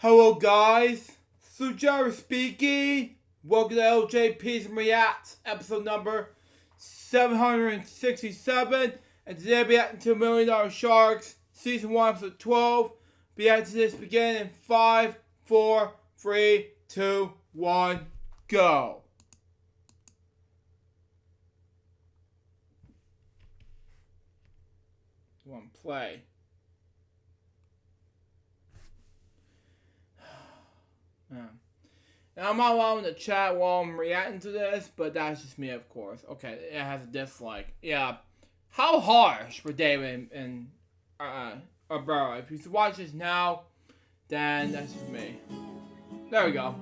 Hello guys, Sujara speaking. Welcome to LJPCBM Reacts, episode number 767. And today we'll be reacting to $1 Million Sharks, season 1, episode 12. Reacting to this begin in 5, 4, 3, 2, 1, go. One play. Now, I'm not allowing to chat while I'm reacting to this, but that's just me, of course. Okay, it has a dislike. Yeah. How harsh for David and Burrow? If you watch this now, then that's just me. There we go.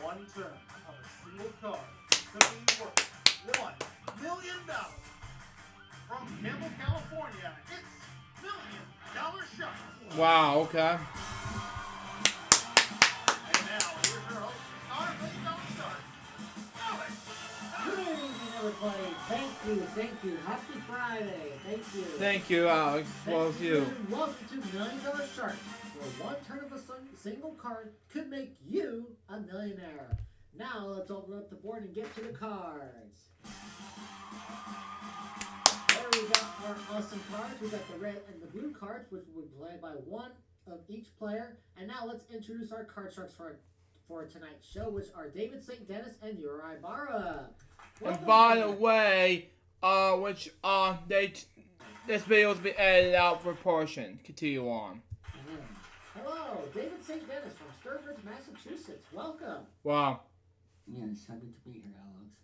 One turn of a single card could be worth $1 million. From Campbell, California, it's $1 Million Sharks. Wow, okay. And now, here's your host, our $1 Million Sharks, Alex. Good evening, everybody. Thank you. Happy Friday. Thank you, Alex. Well, as you. And welcome to $1 Million Sharks, where one turn of a single card could make you a millionaire. Now, let's open up the board and get to the cards. There we got our awesome cards. We got the red and the blue cards, which will be played by one of each player. And now let's introduce our card sharks for tonight's show, which are David St. Dennis and Uri Barra. And by the way, this video will be edited out for a portion. Continue on. Hello, David St. Dennis from Sturbridge, Massachusetts. Welcome. Wow. Yes, happy to be here, Alex.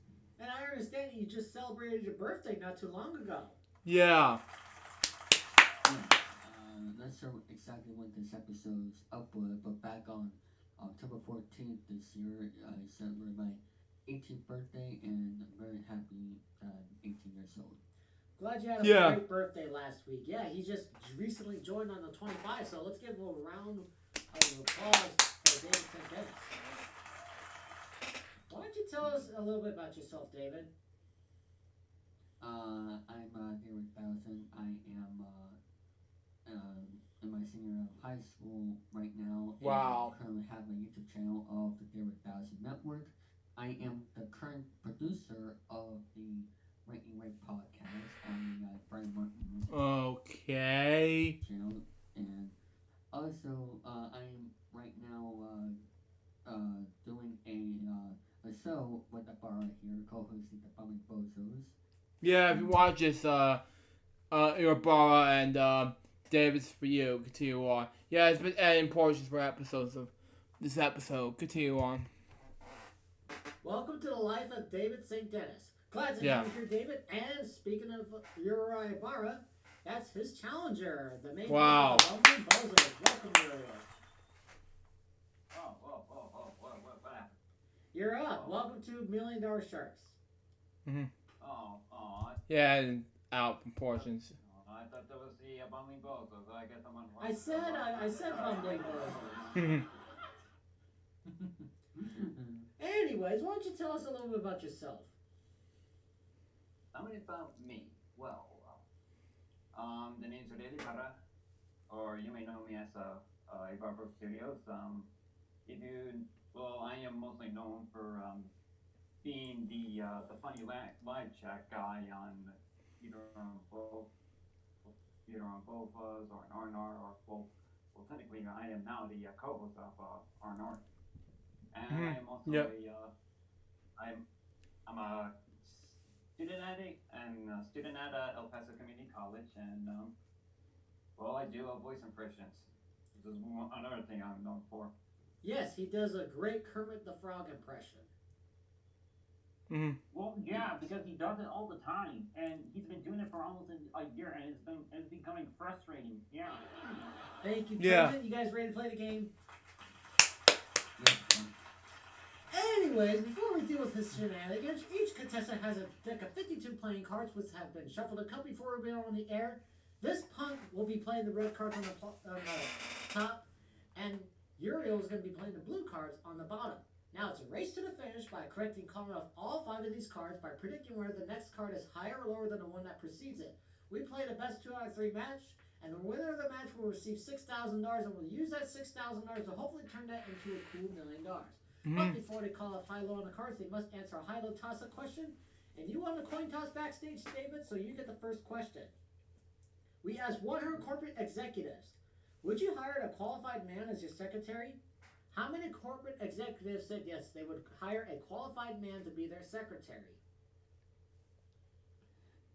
And I understand you just celebrated your birthday not too long ago. Yeah. Not sure exactly when this episode's uploaded, but back on October 14th this year, I celebrated my 18th birthday, and I'm very happy that I'm 18 years old. Glad you had a great birthday last week. Yeah, he just recently joined on the 25, so let's give a little round of applause for David St. Dennis. Why don't you tell us a little bit about yourself, David? I'm David Bowson. I am in my senior year of high school right now. Wow. And I currently have a YouTube channel of the David Bowson Network. I am the current producer of the Right and Right podcast on the Brian Martin Okay. channel. And also, I'm right now doing a show with the bar here, co-hosting the Bumming Bozos. Yeah, if you watch this, Ibarra and David's for you. Continue on. Yeah, it's been adding portions for episodes of this episode. Continue on. Welcome to the life of David St. Dennis. Glad to have you here, David. And speaking of Uri Barra, that's his challenger, the main Wow. Bumming Bozos. Welcome, Uri. What happened? You're up. Welcome to $1 Million Sharks. Yeah, and out from portions. I thought that was the Bumming Bozos, so I guess I'm on. I said Bumbling Bozos. Anyways, why don't you tell us a little bit about yourself? Tell me about me. Well, the name's David Barra, or you may know me as Ibarra Studios. I am mostly known for being the funny live chat guy on either on Bofas or on R&R, or well, technically I am now the co-host of R&R, and I am also I'm a student at El Paso Community College, and I do voice impressions. This is another thing I'm known for. Yes, he does a great Kermit the Frog impression. Well, yeah, because he does it all the time, and he's been doing it for almost a year, and it's becoming frustrating. Yeah. Thank you, Yeah. Kermit. You guys ready to play the game? Yeah. Anyways, before we deal with his shenanigans, each contestant has a deck of 52 playing cards which have been shuffled a cup before we go on the air. This punk will be playing the red cards on the top, and Uriel is going to be playing the blue cards on the bottom. Now it's a race to the finish by correcting calling off all 5 of these cards by predicting whether the next card is higher or lower than the one that precedes it. We play the best 2 out of 3 match, and the winner of the match will receive $6,000 and will use that $6,000 to hopefully turn that into a cool $1 million. But before they call off high-low on the cards, they must answer a high-low toss-up question. And you won the coin toss backstage, David, so you get the first question. We asked 100 corporate executives, would you hire a qualified man as your secretary? How many corporate executives said yes, they would hire a qualified man to be their secretary?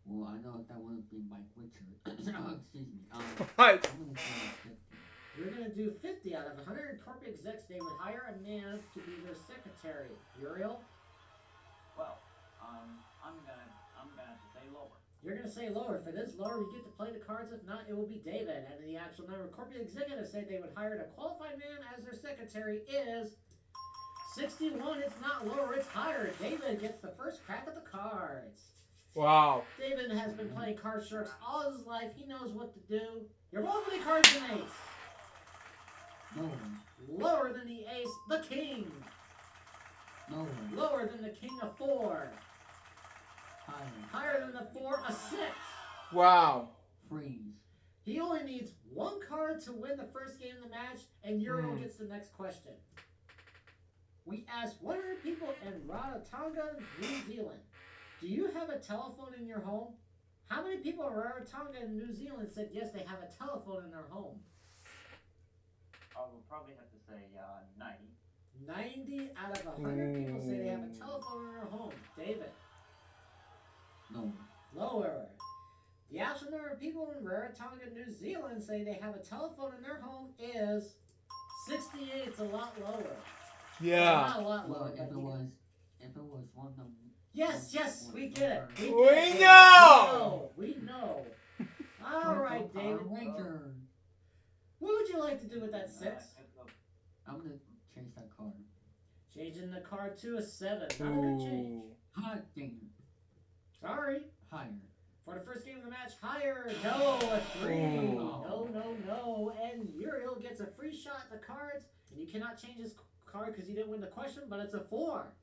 Well, I know that wouldn't be Mike Richard. Excuse me. Right. I'm gonna say 50. We're going to do 50 out of 100 corporate execs. They would hire a man to be their secretary. Uriel? Well, I'm gonna have to say lower. You're going to say lower. If it is lower, we get to play the cards. If not, it will be David. And the actual number of corporate executives say they would hire a qualified man as their secretary is 61. It's not lower, it's higher. David gets the first crack at the cards. Wow. David has been playing Card Sharks all his life. He knows what to do. You're rolling the cards an ace. Lower. Lower than the ace, the king. Lower. Lower than the king, a 4. Higher. Higher than the 4, a 6. Wow. Freeze. He only needs 1 card to win the first game of the match, and Uriel gets the next question. We asked 100 people in Rarotonga, New Zealand, do you have a telephone in your home? How many people in Rarotonga, New Zealand said yes, they have a telephone in their home? I will probably have to say 90. 90 out of 100 people say they have a telephone in their home. David? Lower. Lower. The actual number of people in Rarotonga, New Zealand say they have a telephone in their home is 68. It's a lot lower. Yeah. Not a lot Well, lower. if but it was one of Yes, we get it. We get it. know! We know. All right, David. Ranger. What would you like to do with that 6? I'm gonna change that card. Changing the card to a 7. Not gonna change. Hot dang. Sorry. Higher. For the first game of the match, higher. No, a 3. Oh. No. And Uriel gets a free shot at the cards. And you cannot change his card because you didn't win the question, but it's a 4.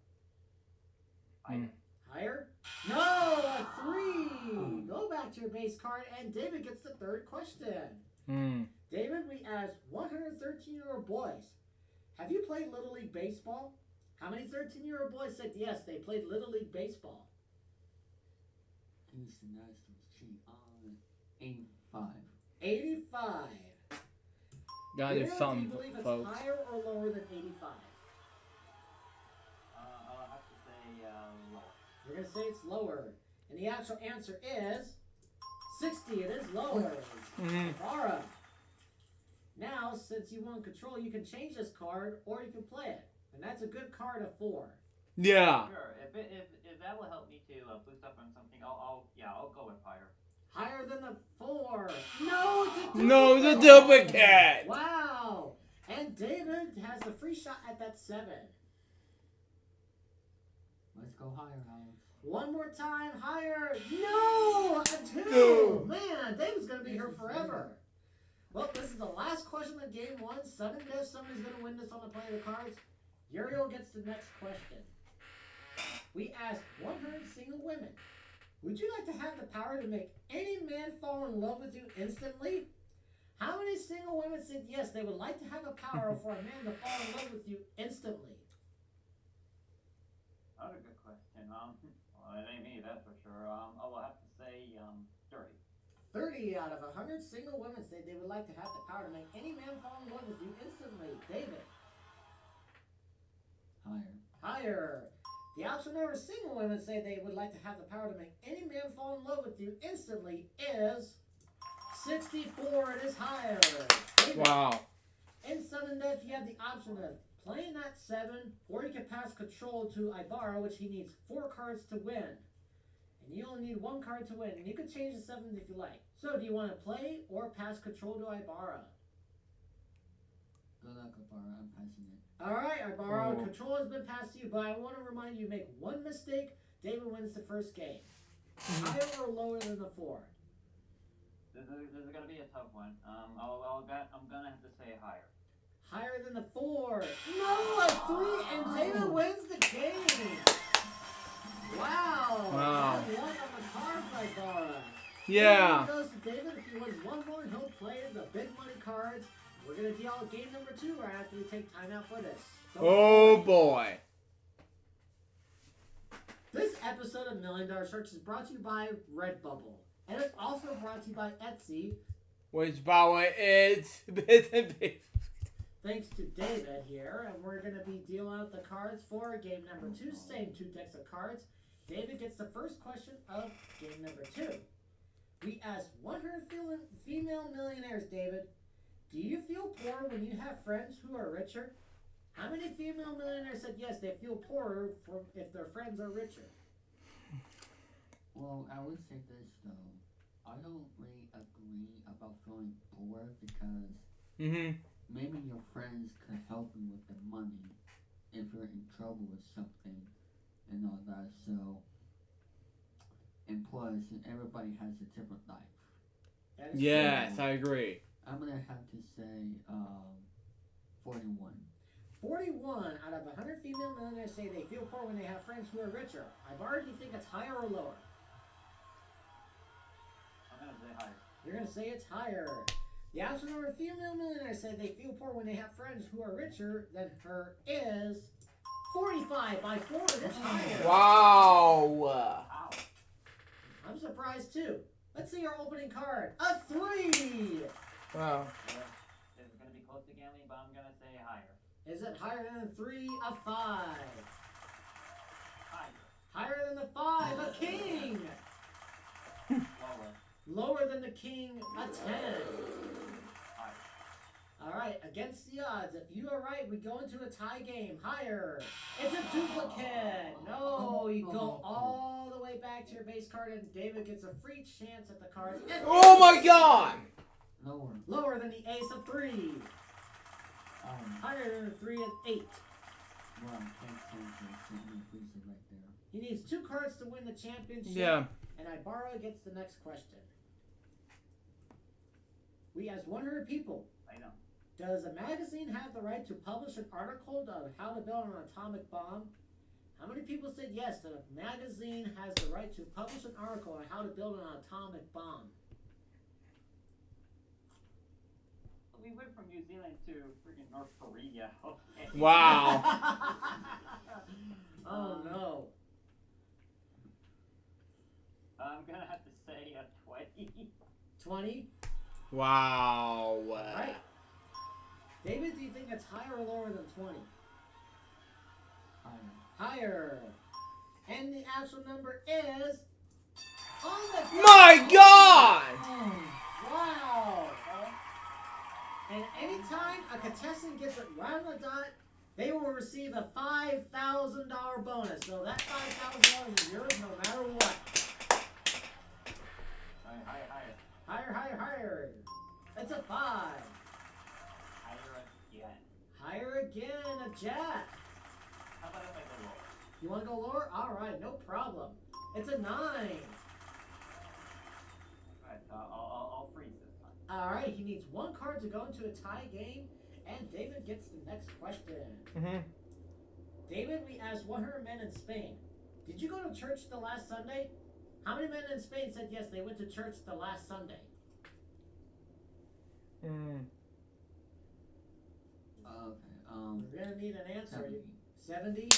Higher? No, a 3. Go back to your base card, and David gets the third question. David, we asked 113-year-old boys, have you played Little League Baseball? How many 13-year-old boys said yes, they played Little League Baseball? Houston Astros. Gee, 85. 85. Gotta do Uriel, do you something, believe it's folks. higher or lower than 85? I'll have to say lower. You're going to say it's lower. And the actual answer is 60. It is lower. Bara. Now, since you won control, you can change this card or you can play it. And that's a good card of 4. Yeah. Sure. If that will help me to boost up on something, I'll go with higher. Higher than the 4. No, it's a duplicate. No, the duplicate. Wow. And David has a free shot at that 7. Let's go higher, Alex. One more time, higher. No, a 2. No. Man, David's going to be here forever. Well, this is the last question of game 1. Sudden death, somebody's going to win this on the play of the cards. Uriel gets the next question. We asked 100 single women, would you like to have the power to make any man fall in love with you instantly? How many single women said yes, they would like to have a power for a man to fall in love with you instantly? That's a good question. Well, it ain't me, that's for sure. I will have to say 30. 30 out of 100 single women say they would like to have the power to make any man fall in love with you instantly. David? Higher. Higher. The actual number of single women say they would like to have the power to make any man fall in love with you instantly is 64. It is higher. David? Wow. In sudden death, you have the option of playing that 7, or you can pass control to Ibarra, which he needs 4 cards to win. And you only need 1 card to win. And you can change the 7 if you like. So, do you want to play or pass control to Ibarra? Good luck, Ibarra. I'm passing it. Alright, Ibarra, Oh. control has been passed to you, but I want to remind you, make 1 mistake, David wins the first game. Higher or lower than the 4? This is going to be a tough one. I'm going to have to say higher. Higher than the 4. No, a 3, and David wins the game. Wow. Wow. Good luck on the cards, Ibarra. Yeah. Goes to David. If he wins one more, he'll play the big money cards. We're gonna deal out game number 2 right after we take time out for this. Oh boy. This episode of $1 Million Sharks is brought to you by Redbubble, and it's also brought to you by Etsy. Which, by the way, is bits and pieces. Thanks to David here, and we're gonna be dealing out the cards for game number 2. Same 2 decks of cards. David gets the first question of game number 2. We asked 100 female millionaires, David, do you feel poor when you have friends who are richer? How many female millionaires said yes, they feel poorer if their friends are richer? Well, I would say this though. I don't really agree about feeling poor because maybe your friends could help you with the money if you're in trouble with something and all that. So, and plus, everybody has a different life. Yes, I agree. I'm gonna have to say 41. 41 out of 100 female millionaires say they feel poor when they have friends who are richer. Ibarra, do you think it's higher or lower? I'm gonna say higher. You're going to say it's higher. The absolute number of female millionaires say they feel poor when they have friends who are richer than her is 45 by 4. It's higher. Wow. Wow. I'm surprised too. Let's see our opening card. A 3. Wow. This is gonna be close to gambling, but I'm gonna say higher. Is it higher than a 3? A 5. Higher. Higher than the 5. A king. Lower. Lower than the king. A 10. Higher. All right, against the odds. If you are right, we go into a tie game. Higher. It's a duplicate. No, you go all the way back to your base card, and David gets a free chance at the cards. Oh my God. Lower. Lower than the ace of 3. Higher than the 3 and 8. Well, can't change it. Increase it right there. He needs 2 cards to win the championship. Yeah. And Ibarra gets the next question. We asked 100 people. I know. Does a magazine have the right to publish an article on how to build an atomic bomb? How many people said yes, that a magazine has the right to publish an article on how to build an atomic bomb? We went from New Zealand to freaking North Korea. Okay. Wow. Oh no. I'm gonna have to say a 20. 20? Wow. Alright. David, do you think it's higher or lower than 20? Higher. Higher. And the actual number is on the My God. Oh, wow. And anytime a contestant gets it right on the dot, they will receive a $5,000 bonus. So that $5,000 is yours no matter what. Higher. Higher, higher, higher. That's a 5. Higher again. Higher again, a jack. How about if I go lower? You want to go lower? All right, no problem. It's a 9. Alright, I'll freeze this time. All right, he needs 1 card to go into a tie game, and David gets the next question. David, we asked 100 men in Spain. Did you go to church the last Sunday? How many men in Spain said yes, they went to church the last Sunday? Okay. We're going to need an answer. 70. 70?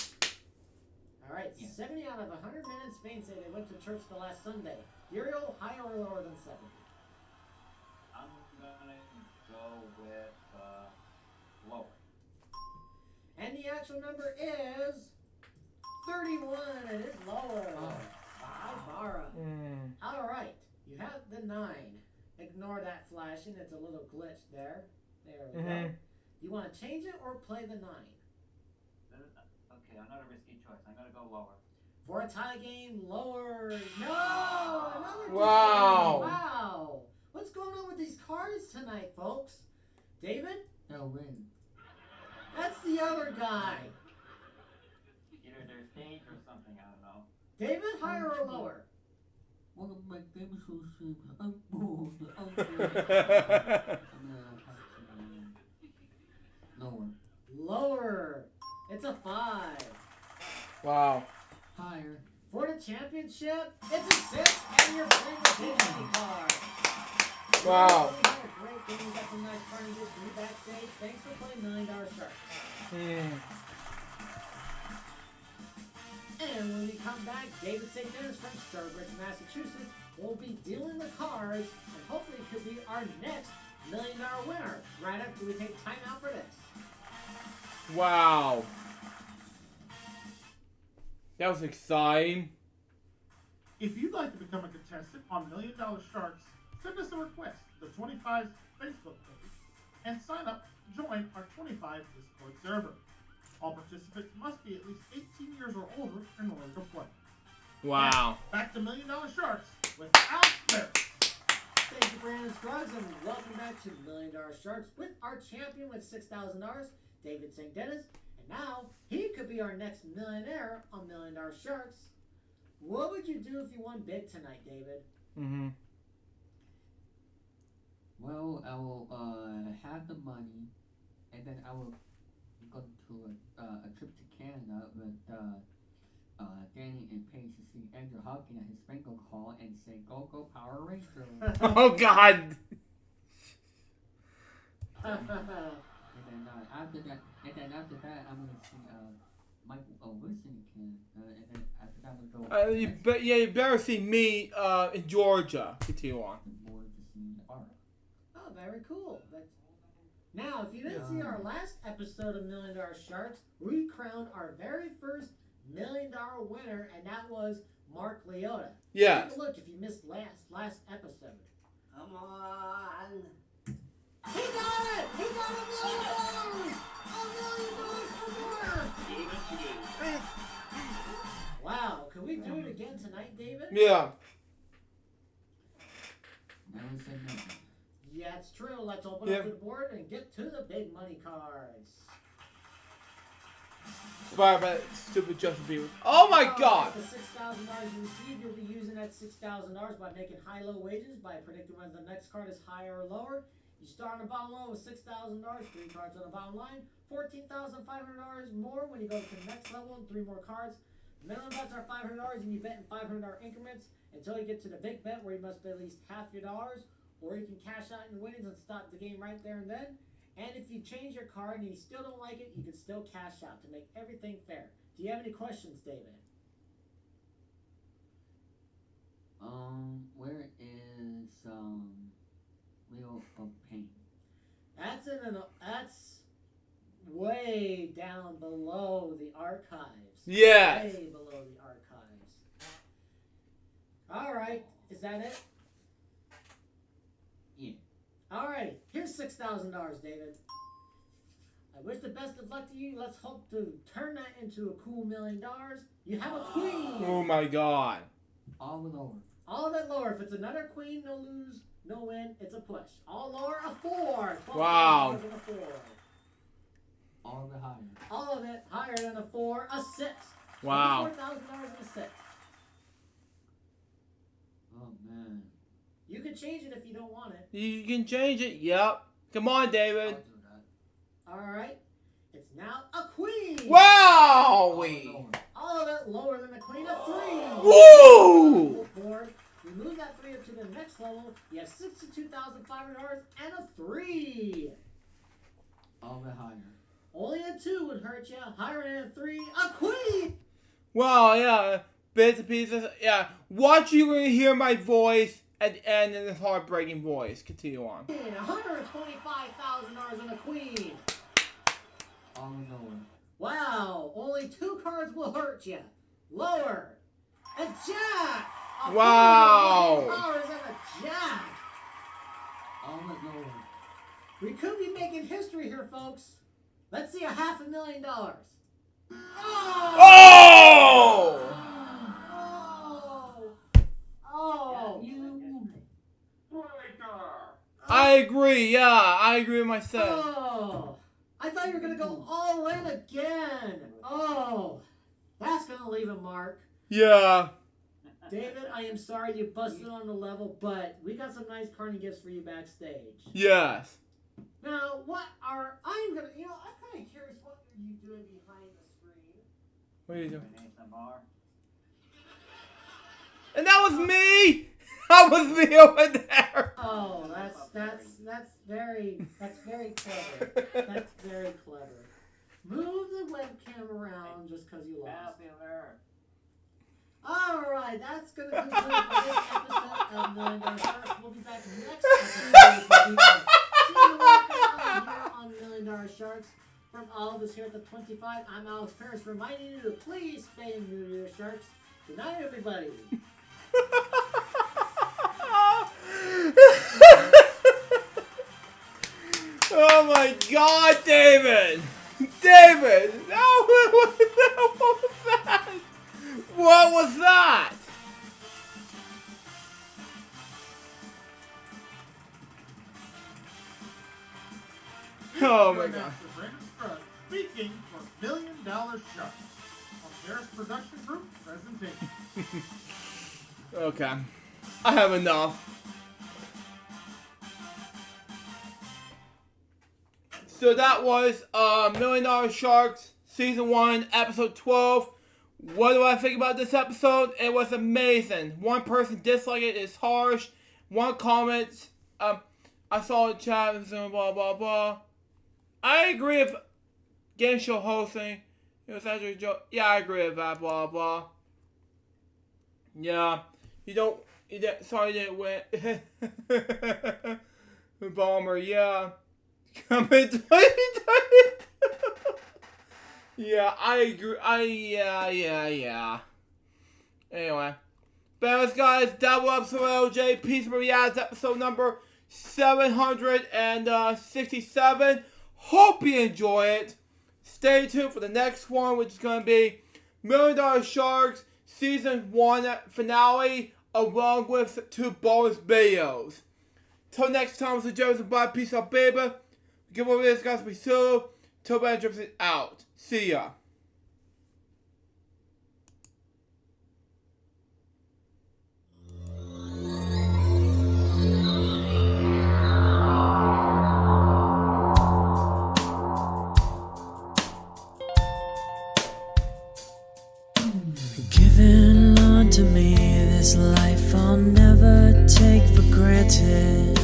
All right, Yeah. 70 out of 100 men in Spain say they went to church the last Sunday. Uriel, higher or lower than 70? I'm gonna go with lower. And the actual number is 31. It is lower. Ibarra. All right, you have the 9. Ignore that flashing. It's a little glitch there. There we go. You want to change it or play the 9? Okay, another risky choice. I'm gonna go lower. For a tie game, lower. No! Another Wow. game. Wow. What's going on with these cards tonight, folks? David? They'll win. That's the other guy. Either there's stage or something, I don't know. David, higher or lower? One of my game shows said, I'm bored. I'm bored. I'm gonna have to Lower. It's a 5. Wow. Higher. For the championship, it's a 6, and you're playing the big money card. Wow. We had a great game. We got some nice party gifts for you backstage. Thanks for playing $1 Million Sharks. And when we come back, David St. Dennis from Sturbridge, Massachusetts, will be dealing the cards, and hopefully it could be our next $1 Million winner, right after we take time out for this. Wow. That was exciting. If you'd like to become a contestant on $1 Million Sharks, send us a request to the 25's Facebook page and sign up to join our 25 Discord server. All participants must be at least 18 years or older in order to play. Wow. Now, back to $1 Million Sharks without Barry. Thank you, Brandon Scruggs, and welcome back to $1 Million Sharks with our champion with $6,000, David St. Dennis. And now, he could be our next millionaire on $1 Million Sharks. What would you do if you won big tonight, David? Mm-hmm. Well, I will have the money, and then I will go to a trip to Canada with Danny and Paige to see Andrew Hawkins at his Spangle Hall and say, "Go go Power Rangers!" Oh God. And then after that, I'm gonna see Mike Wilson again, and then after that we'll go. You better see me in Georgia. Continue on. More to see art. Oh, very cool. Now, if you didn't see our last episode of $1 Million Sharks, we crowned our very first $1 Million winner, and that was Mark Leota. Yes. Take a look if you missed last episode. Come on. He got it! He got $1 million! $1 million for winner! Wow, can we do it again tonight, David? Yeah. Never said no. Yeah, it's true. Let's open up the board and get to the big money cards. Inspired by stupid Justin Bieber. Oh my God! The $6,000 you receive, you'll be using that $6,000 by making high-low wages, by predicting whether the next card is higher or lower. You start on the bottom line with $6,000, 3 cards on the bottom line, $14,500 more when you go to the next level, 3 more cards. Minimum bets are $500, and you bet in $500 increments until you get to the big bet where you must bet at least half your dollars, or you can cash out your winnings and stop the game right there and then. And if you change your card and you still don't like it, you can still cash out to make everything fair. Do you have any questions, David? Where is Wheel of Pain? That's way down below the archives. Yes. Way below the archives. All right, is that it? Yeah. All right, here's $6,000, David. I wish the best of luck to you. Let's hope to turn that into a cool $1 million. You have a queen. Oh my God. All lower. All of it lower. If it's another queen, no lose, no win. It's a push. All lower, a 4. Wow. $12,000 and a 4. All the higher. All of it higher than a 4, a 6. Wow. $4,000 and a 6. Oh man. You can change it if you don't want it. You can change it. Yep. Come on, I'll David. do that. All right. It's now a queen. Wow. All of it lower than a queen, a 3. Woo! Board. We move that 3 up to the next level. You have $62,500 and a 3. All the higher. Only a 2 would hurt you. Higher than a 3, a queen. Wow, yeah. Bits and pieces. Yeah. Watch you gonna hear my voice at the end in this heartbreaking voice. Continue on. $125,000 and a queen. All lower. Wow. Only 2 cards will hurt you. Lower. A jack. A Wow. $1,000 and a jack. All lower. We could be making history here, folks. Let's see $500,000. Oh! Oh! I agree. Yeah, I agree with myself. Oh! I thought you were gonna go all in again. Oh! That's gonna leave a mark. Yeah. David, I am sorry you busted on the level, but we got some nice party gifts for you backstage. Yes. Now, I'm kind of curious what What are you doing? ASMR. And that was me! That was me over there! Oh, that's very clever. That's very clever. Move the webcam around just because you lost. Popular. Alright, that's going to conclude this episode of Million Dollar Sharks. We'll be back next episode. We'll be here on Million Dollar Sharks. From all of us here at the 25, I'm Alex Paris, reminding you to please stay new to your sharks. Good night, everybody. Oh my God, David! David! No, what was that? What was that? Oh my God. Speaking for $1 Million Sharks. A Paris Production Group presentation. Okay. I have enough. So that was $1 Million Sharks Season 1, Episode 12. What do I think about this episode? It was amazing. One person disliked it. It's harsh. One comment. I saw in chat and blah blah blah. I agree with game show hosting. It was actually a joke. Yeah, I agree with that. Blah blah. Yeah, sorry you didn't win. Bomber. Yeah. Coming 2020. Yeah, I agree. Yeah. Anyway. But anyways, guys, that was episode LJPCBM episode number 767. Hope you enjoy it. Stay tuned for the next one, which is going to be $1 Million Sharks Season 1 finale, along with 2 bonus videos. Till next time, it's Joseph. Bye. Peace out, baby. Give over this, guys. Be solo. Till Ben drips it out. See ya. Given unto me this life I'll never take for granted,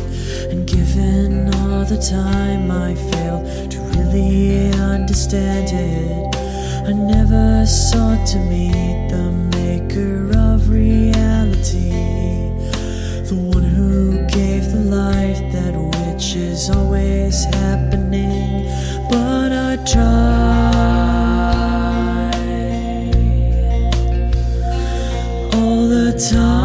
and given all the time I failed to really understand it, I never sought to meet the maker of reality, the one who gave the life that which is always happening, but I tried all the time.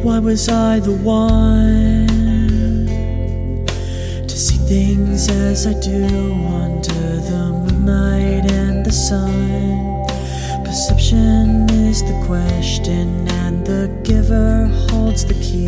Why was I the one to see things as I do under the moonlight and the sun? Perception is the question, and the giver holds the key.